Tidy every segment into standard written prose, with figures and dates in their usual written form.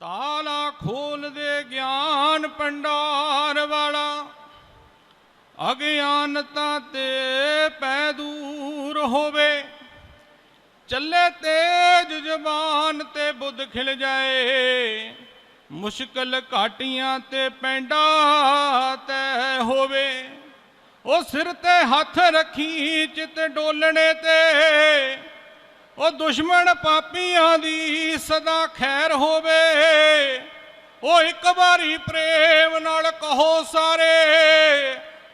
ताला खोल दे ज्ञान भंडार वाला, अज्ञानता ते पै दूर होवे। चले तेज जबान ते बुद्ध खिल जाए, मुश्किल घाटियां ते पैंडा तय होवे। ओ सिर ते हथ रखी चित डोलने ते, ओ दुश्मन पापियां दी सदा खैर होवे। ओ एक बारी प्रेम नाल कहो सारे,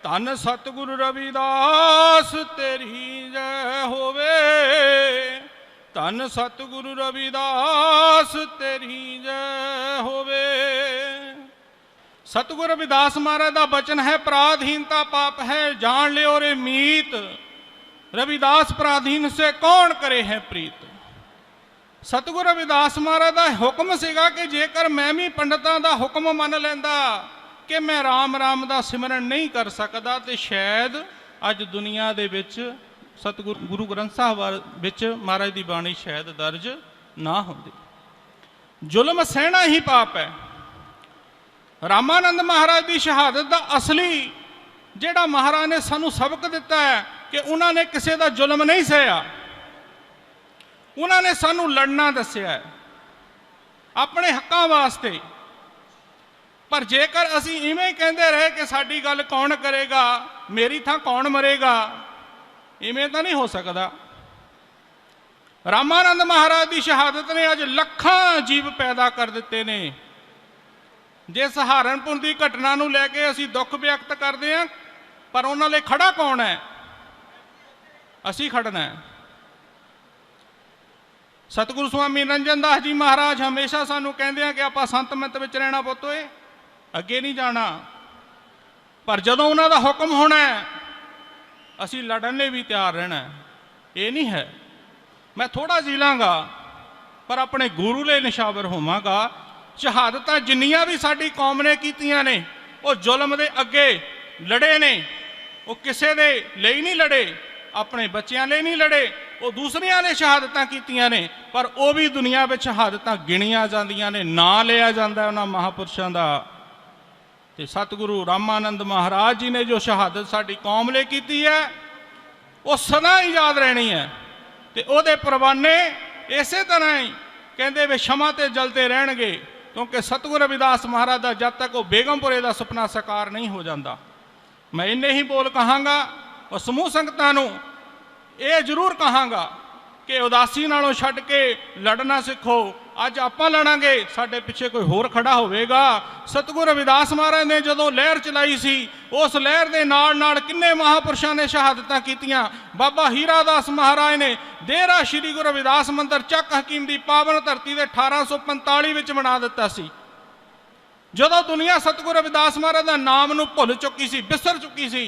धन सतगुरु रविदास तेरी जय होवे। धन सतगुरु रविदास तेरी जय होवे। सतगुरु रविदास महाराज का बचन है, पराधीनता पाप है जान लियो रे मीत, रविदास पराधीन से कौन करे है प्रीत। सतगुरु रविदास महाराज का हुक्म सीगा कि जेकर मैं भी पंडितां दा हुक्म मन लैंदा कि मैं राम राम का सिमरन नहीं कर सकता, तो शायद अज दुनिया दे विच सतगुरु गुरु ग्रंथ साहब विच महाराज की बाणी शायद दर्ज ना होंदी। जुल्म सहना ही पाप है। रामानंद महाराज की शहादत का असली जिहड़ा महाराज ने सानू सबक दिता है कि उन्होंने किसी का जुल्म नहीं सहया, उन्होंने सानू लड़ना दस्या है अपने हकों वास्ते। पर जेकर असी इवें कहते रहे कि साडी गल कौन करेगा, मेरी थां कौन मरेगा, इवें तो नहीं हो सकता। रामानंद महाराज की शहादत ने अज लखां जीव पैदा कर दिते ने। जे सहारनपुर की घटना नूं लैके असी दुख व्यक्त करते हैं, पर उन्होंने खड़ा कौन है? असी खड़ना है। सतगुरु स्वामी निरंजन दास जी महाराज हमेशा सानू कहते हैं कि आप संत मत विच रहना पुत्तो, अगे नहीं जाना। पर जदों उन्हों का हुक्म होना है, असी लड़ने भी तैयार रहना है। ये नहीं है मैं थोड़ा जी लाँगा पर अपने गुरु ले निशावर होवांगा। शहादत जिन्नियां भी साडी कौम ने कीतियां ने, वो जुल्म दे अगे लड़े ने। वो किसी दे लई नहीं लड़े, अपने बच्चों ले नहीं लड़े, वो दूसरिया ने शहादत कीतियां ने, पर वो भी दुनिया में शहादत गिणिया जांदियां ने, ना लिया जाता उन्होंने महापुरुषों का। तो सतगुरु रामानंद महाराज जी ने जो शहादत साडी कौम ले की है, वो सदा ही याद रहनी है। तो वो परवाने इस तरह ही कहते वे क्षमा ते जलते रहणगे, क्योंकि सतगुरु रविदास महाराज का जब तक वो बेगमपुरे का सुपना साकार नहीं हो जाता। मैं इन्ने ही बोल कहांगा और समूह संगतां नूं ये जरूर कहांगा कि उदासी नालों छड्ड के लड़ना सीखो। अज आपां लड़ांगे, साडे पिछे कोई होर खड़ा होवेगा। सतगुरु रविदास महाराज ने जदों लहर चलाई सी, उस लहर के नाल नाल किन्ने महापुरुषों ने शहादतां कीतियां। बाबा हीरा दास महाराज ने डेरा श्री गुरु रविदास मंदिर चक हकीम की पावन धरती के 1845 में बना दिता सी। जदों दुनिया सतगुरु रविदास महाराज का नाम नूं भुल चुकी सी, बिसर चुकी सी,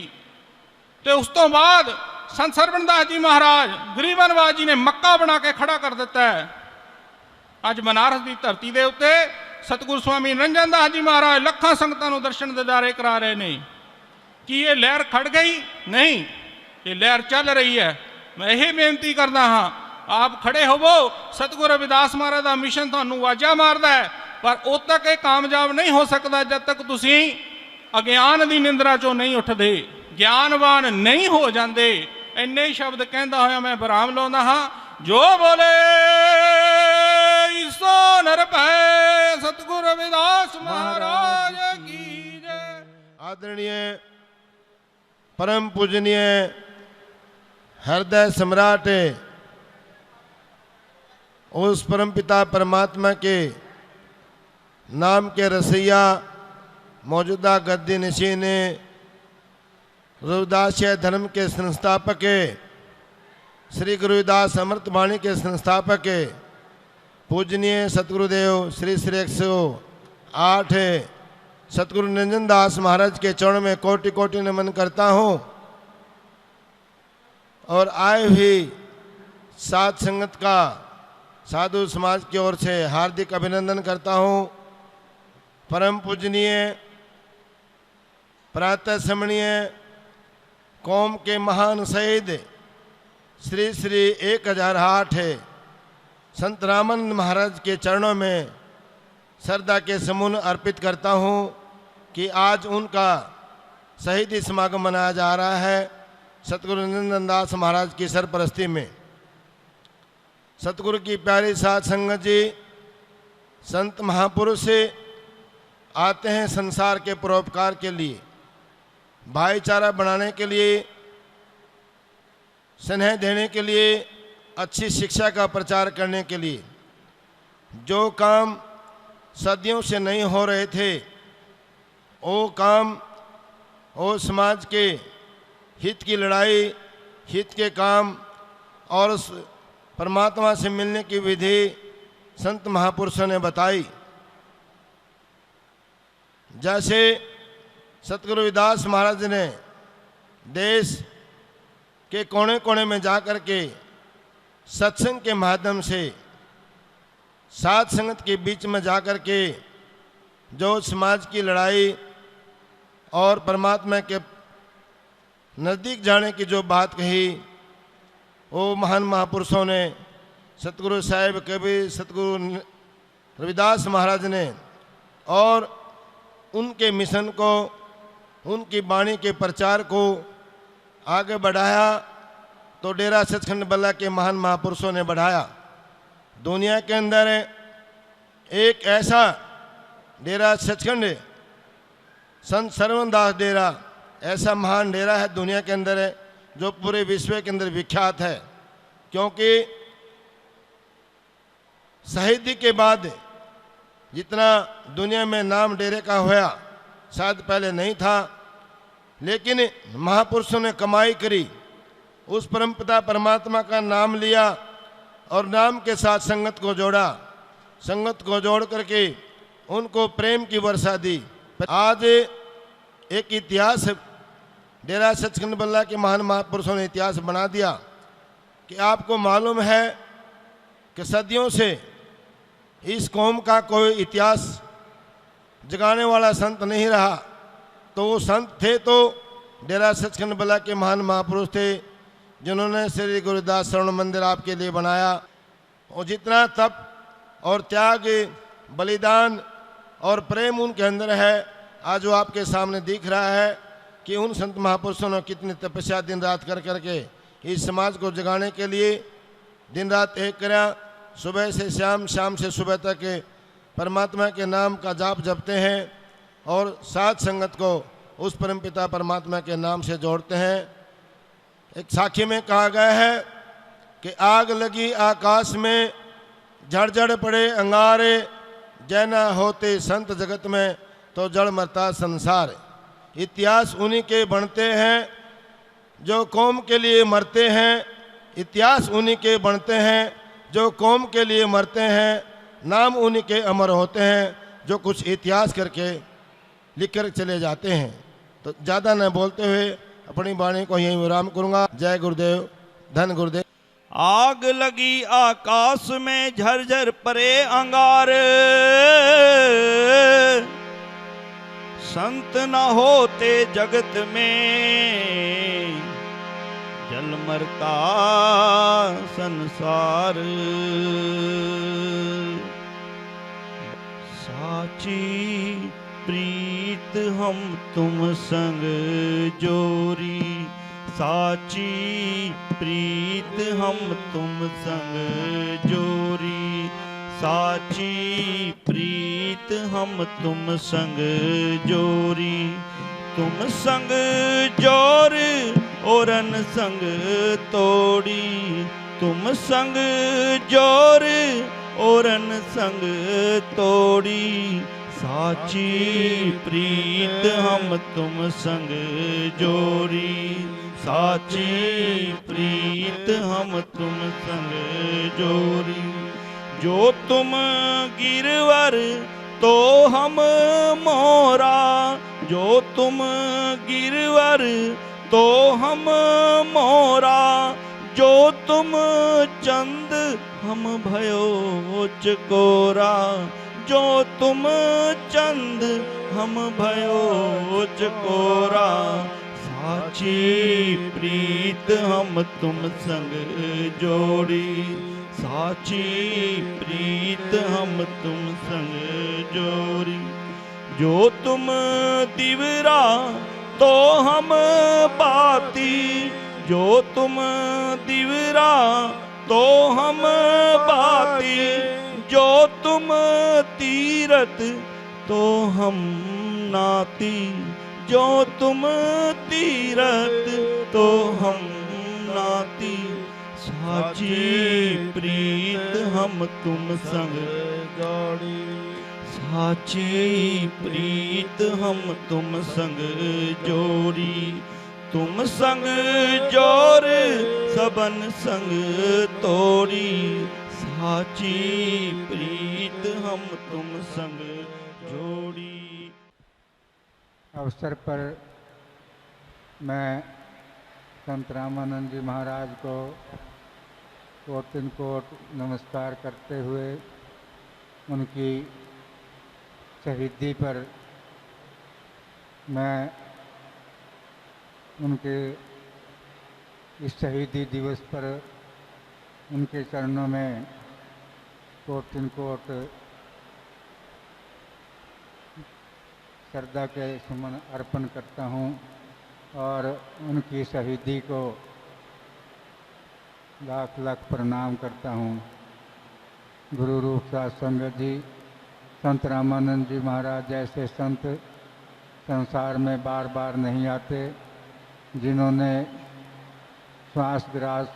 तो उस तो बाद संत सरवणदास जी महाराज गरीबनवाज जी ने मक्का बना के खड़ा कर दिता है। अज बनारस की धरती के उत्ते सतगुरु स्वामी निरंजन दास जी महाराज लखां संगतां नूं दर्शन दीदारे करा रहे हैं। कि ये लहर खड़ गई? नहीं, ये लहर चल रही है। मैं यही बेनती करता हाँ, आप खड़े होवो। सतगुरु रविदास महाराज का मिशन तुहानूं आवाज़ां मारदा है, पर उद तक ये कामयाब नहीं हो सकता जब तक तुसीं अज्ञान की निंद्रा चों नहीं उठदे, ज्ञानवान नहीं हो जाते। इन्ने ही शब्द कहता होया मैं विराम लाउंदा हाँ। जो बोले ईसो निरभय सतगुरु रविदास महाराज की जय। आदरणीय परम पूजनीय हृदय सम्राट उस परम पिता परमात्मा के नाम के रसैया मौजूदा गद्दी नशीन रविदासीय धर्म के संस्थापक श्री गुरुदास अमृत वाणी के संस्थापक पूजनीय सतगुरुदेव श्री श्री 108 सतगुरु निरंजन दास महाराज के चरणों में कोटि कोटि नमन करता हूँ। और आए हुए साध संगत का साधु समाज की ओर से हार्दिक अभिनंदन करता हूँ। परम पूजनीय प्रातः स्मरणीय कौम के महान शहीद श्री श्री 1008 संत रामानंद महाराज के चरणों में श्रद्धा के समूह अर्पित करता हूँ कि आज उनका शहीदी समागम मनाया जा रहा है सतगुरु निरंजन दास महाराज की सरपरस्ती में। सतगुरु की प्यारी साध संगत जी, संत महापुरुष से आते हैं संसार के परोपकार के लिए, भाईचारा बनाने के लिए, स्नेह देने के लिए, अच्छी शिक्षा का प्रचार करने के लिए। जो काम सदियों से नहीं हो रहे थे वो काम, वो समाज के हित की लड़ाई, हित के काम और उस परमात्मा से मिलने की विधि संत महापुरुषों ने बताई। जैसे सतगुरु रविदास महाराज ने देश के कोने कोने में जाकर के सत्संग के माध्यम से साध संगत के बीच में जाकर के जो समाज की लड़ाई और परमात्मा के नज़दीक जाने की जो बात कही, वो महान महापुरुषों ने, सतगुरु साहिब कबीर, सतगुरु रविदास महाराज ने, और उनके मिशन को, उनकी वाणी के प्रचार को आगे बढ़ाया तो डेरा सचखंड बल्ला के महान महापुरुषों ने बढ़ाया। दुनिया के अंदर एक ऐसा डेरा सचखंड संत सरवणदास डेरा ऐसा महान डेरा है दुनिया के अंदर है जो पूरे विश्व के अंदर विख्यात है, क्योंकि शहीदी के बाद जितना दुनिया में नाम डेरे का हुआ शायद पहले नहीं था, लेकिन महापुरुषों ने कमाई करी, उस परमपिता परमात्मा का नाम लिया और नाम के साथ संगत को जोड़ा, संगत को जोड़ करके उनको प्रेम की वर्षा दी। आज एक इतिहास डेरा सचखंड बल्ला के महान महापुरुषों ने इतिहास बना दिया कि आपको मालूम है कि सदियों से इस कौम का कोई इतिहास जगाने वाला संत नहीं रहा। तो वो संत थे तो डेरा सचखंड बल्ला के महान महापुरुष थे जिन्होंने श्री गुरुदास शरण मंदिर आपके लिए बनाया। और जितना तप और त्याग, बलिदान और प्रेम उनके अंदर है, आज वो आपके सामने दिख रहा है कि उन संत महापुरुषों ने कितनी तपस्या दिन रात कर करके इस समाज को जगाने के लिए दिन रात एक करा। सुबह से शाम, शाम से सुबह तक परमात्मा के नाम का जाप जपते हैं और साध संगत को उस परमपिता परमात्मा के नाम से जोड़ते हैं। एक साखी में कहा गया है कि आग लगी आकाश में, झड़झड़ पड़े अंगारे, जैना होते संत जगत में तो जड़ मरता संसार। इतिहास उन्हीं के बनते हैं जो कौम के लिए मरते हैं, इतिहास उन्हीं के बनते हैं जो कौम के लिए मरते हैं, नाम उन्हीं के अमर होते हैं जो कुछ इतिहास करके लिख कर चले जाते हैं। तो ज़्यादा न बोलते हुए अपनी वाणी को यहीं विराम करूँगा। जय गुरुदेव, धन गुरुदेव। आग लगी आकाश में, झरझर परे अंगार, संत न होते जगत में, जल मरता संसार। साची प्रीत हम तुम संग जोरी, साची प्रीत हम तुम संग जोरी, साची प्रीत हम तुम संग जोरी। तुम संग जोर औरन संग तोड़ी, तुम संग जोर औरन संग तोड़ी। साची प्रीत हम तुम संग जोरी, साची प्रीत हम तुम संग जोरी। जो तुम गिरवर तो हम मोरा, जो तुम गिरवर तो हम मोरा। जो तुम चंद हम भयो चकोरा, जो तुम चंद हम भयो चकोरा। साची प्रीत हम तुम संग जोड़ी, साची प्रीत हम तुम संग जोरी। जो तुम दिवरा तो हम बाती, जो तुम दिवरा तो हम बाती। जो तुम तीरथ तो हम नाती, जो तुम तीरथ तो हम नाती। साची प्रीत हम तुम संग जोड़ी, साची प्रीत हम तुम संग जोड़ी। तुम संग जोर सबन संग तोड़ी, साची प्रीत हम तुम संग जोड़ी। अवसर पर मैं संत रामानंद जी महाराज को कोटिन कोट नमस्कार करते हुए उनकी शहीदी पर मैं उनके इस शहीदी दिवस पर उनके चरणों में कोटिन कोट श्रद्धा के सुमन अर्पण करता हूँ और उनकी शहीदी को लाख लाख प्रणाम करता हूँ। गुरु रूप साध संगत जी, संत रामानंद जी महाराज जैसे संत संसार में बार बार नहीं आते, जिन्होंने श्वास ग्रास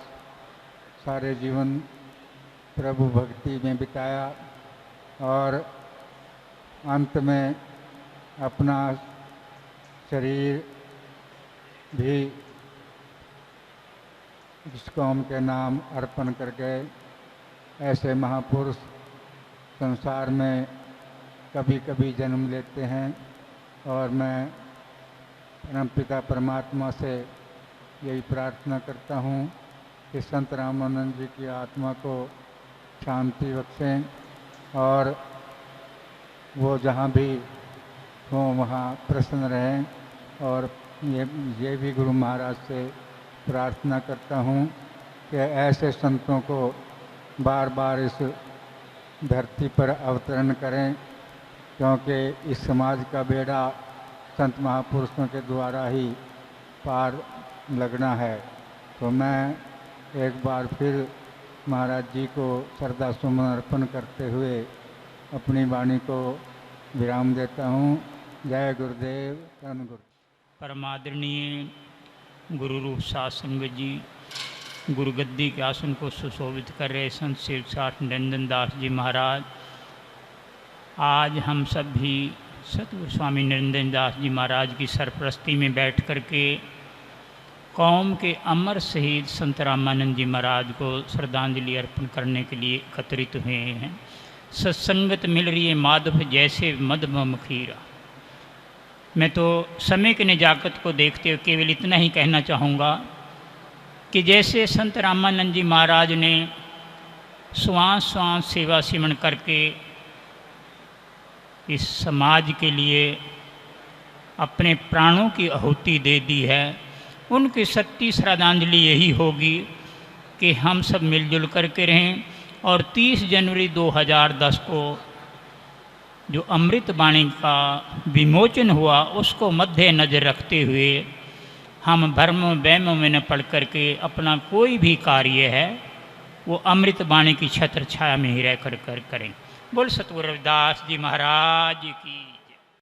सारे जीवन प्रभु भक्ति में बिताया और अंत में अपना शरीर भी इस कौम के नाम अर्पण कर गए। ऐसे महापुरुष संसार में कभी कभी जन्म लेते हैं और मैं परमपिता परमात्मा से यही प्रार्थना करता हूँ कि संत रामानंद जी की आत्मा को शांति बख्शें और वो जहाँ भी हो वहाँ प्रसन्न रहें। और ये भी गुरु महाराज से प्रार्थना करता हूँ कि ऐसे संतों को बार बार इस धरती पर अवतरण करें, क्योंकि इस समाज का बेड़ा संत महापुरुषों के द्वारा ही पार लगना है। तो मैं एक बार फिर महाराज जी को श्रद्धा सुमन अर्पण करते हुए अपनी वाणी को विराम देता हूँ। जय गुरुदेव, धन गुरु। परमादरणीय गुरु रूप साध संगत जी, गुरु गद्दी के आसन को सुशोभित कर रहे संत सेवक साठ निरंजन दास जी महाराज, आज हम सब भी सतगुरु स्वामी निरंजन दास जी महाराज की सरपरस्ती में बैठ कर के कौम के अमर शहीद संत रामानंद जी महाराज को श्रद्धांजलि अर्पण करने के लिए एकत्रित हुए हैं। सत्संगत मिल रही है माधव जैसे मधुम खीरा। मैं तो समय की नजाकत को देखते हुए केवल इतना ही कहना चाहूँगा कि जैसे संत रामानंद जी महाराज ने श्वास श्वास सेवा सिमरण करके इस समाज के लिए अपने प्राणों की आहुति दे दी है, उनकी सच्ची श्रद्धांजलि यही होगी कि हम सब मिलजुल करके रहें और 30 जनवरी 2010 को जो अमृत वाणी का विमोचन हुआ उसको मध्य नज़र रखते हुए हम भ्रम वहम में न पड़ करके अपना कोई भी कार्य है वो अमृत वाणी की छत्र छाया में ही रह कर करें। बोल सतगुरु रविदास जी महाराज की।